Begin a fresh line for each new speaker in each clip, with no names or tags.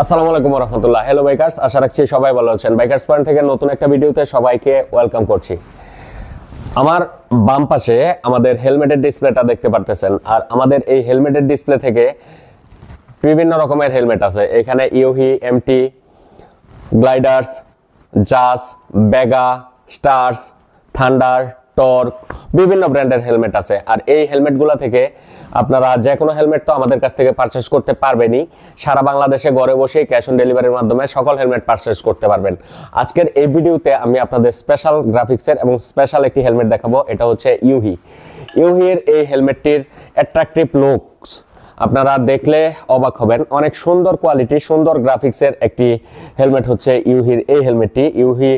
আসসালামু আলাইকুম ওয়া রাহমাতুল্লাহ। হ্যালো বাইকার্স, আশা রাখছি সবাই ভালো আছেন। বাইকার্স পয়েন্ট থেকে নতুন একটা ভিডিওতে সবাইকে ওয়েলকাম করছি। আমার বাম পাশে আমাদের হেলমেটের ডিসপ্লেটা দেখতে পারতেছেন, আর আমাদের এই হেলমেটের ডিসপ্লে থেকে বিভিন্ন রকমের হেলমেট আছে। এখানে ইউহি, এমটি, গ্লাইডার্স, জাস, বেগা, স্টার্স, থান্ডার, টর্ক, বিভিন্ন ব্র্যান্ডের হেলমেট আছে। আর এই হেলমেটগুলো থেকে আপনারা যে কোনো হেলমেট তো আমাদের কাছ থেকে পারচেস করতে পারবেনই, সারা বাংলাদেশে ঘরে বসেই ক্যাশ অন ডেলিভারির মাধ্যমে সকল হেলমেট পারচেস করতে পারবেন। আজকের এই ভিডিওতে আমি আপনাদের স্পেশাল গ্রাফিক্সের এবং স্পেশাল একটি হেলমেট দেখাবো। এটা হচ্ছে ইউহি। ইউহির এই হেলমেটটির অ্যাট্রাকটিভ লুকস আপনারা দেখলে অবাক হবেন। অনেক সুন্দর কোয়ালিটি, সুন্দর গ্রাফিক্সের একটি হেলমেট হচ্ছে ইউহির এই হেলমেটটি। ইউহি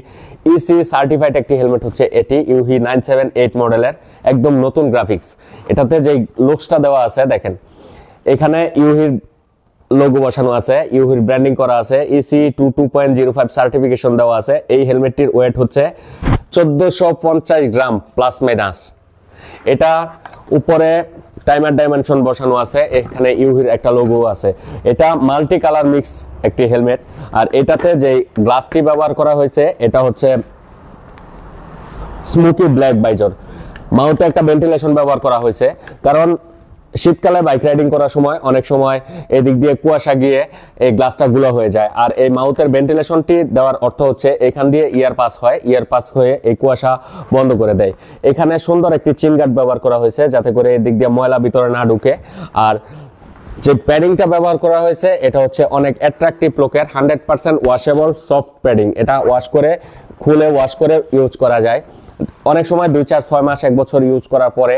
ইসি সার্টিফাইড একটি হেলমেট হচ্ছে এটি, ইউহি 978 মডেলের একদম নতুন গ্রাফিক্স। এটাতে যে লুকসটা দেওয়া আছে দেখেন, এখানে ইউহির লোগো বসানো আছে, ইউহির ব্র্যান্ডিং করা আছে, ইসি 2.05 সার্টিফিকেশন দেওয়া আছে। এই হেলমেটটির ওয়েট হচ্ছে 1450 গ্রাম প্লাস মাইনাস। এটা উপরে টাইমার ডাইমেনশন বসানো আছে, এখানে ইউহির একটা লোগো আছে। এটা মাল্টি কালার মিক্স একটি হেলমেট। আর এটাতে যে গ্লাসটি ব্যবহার করা হয়েছে এটা হচ্ছে স্মোকি ব্ল্যাক বাইজর। মাউথে একটা ভেন্টিলেশন ব্যবহার করা হয়েছে, কারণ শীতকালে বাইক রাইডিং করার সময় অনেক সময় এদিক দিয়ে কুয়াশা গিয়ে এই গ্লাসটা গুলো হয়ে যায়। আর এই মাউথের ভেন্টিলেশনটি দেওয়ার অর্থ হচ্ছে এখান দিয়ে ইয়ার পাস হয়, ইয়ার পাস হয়ে এই কুয়াশা বন্ধ করে দেয়। এখানে সুন্দর একটি চিন গার্ড ব্যবহার করা হয়েছে যাতে করে এদিক দিয়ে ময়লা ভিতরে না ঢুকে। আর যে প্যাডিংটা ব্যবহার করা হয়েছে এটা হচ্ছে অনেক অ্যাট্রাকটিভ লুকের, 100% ওয়াশেবল সফট প্যাডিং। এটা ওয়াশ করে খুলে ওয়াশ করে ইউজ করা যায়। অনেক সময় 2, 4, 6 মাস 1 বছর ইউজ করার পরে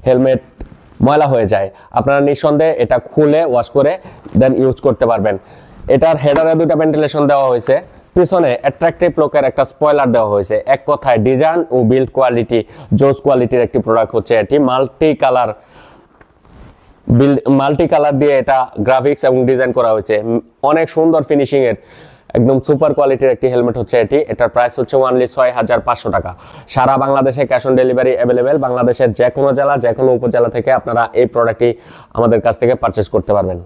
হেলমেট ময়লা হয়ে যায়। আপনারা নিঃসন্দেহে এটা খুলে ওয়াশ করে দেন ইউজ করতে পারবেন। এটার হেডারে 2টা ভেন্টিলেশন দেওয়া হয়েছে, পিছনে অ্যাট্রাকটিভ লুকের একটা স্পয়লার দেওয়া হয়েছে। এক কথায় ডিজাইন ও বিল্ড কোয়ালিটি জোস কোয়ালিটির একটি প্রোডাক্ট হচ্ছে এটি। মাল্টি কালার দিয়ে এটা গ্রাফিক্স এবং ডিজাইন করা হয়েছে। অনেক সুন্দর ফিনিশিং এর একদম সুপার কোয়ালিটির একটি হেলমেট হচ্ছে এটি। এটার প্রাইস হচ্ছে অনলি 6500 টাকা। সারা বাংলাদেশে ক্যাশ অন ডেলিভারি অ্যাভেলেবেল। বাংলাদেশের যে কোনো জেলা, যে কোনো উপজেলা থেকে আপনারা এই প্রোডাক্টটি আমাদের কাছ থেকে পারচেস করতে পারবেন।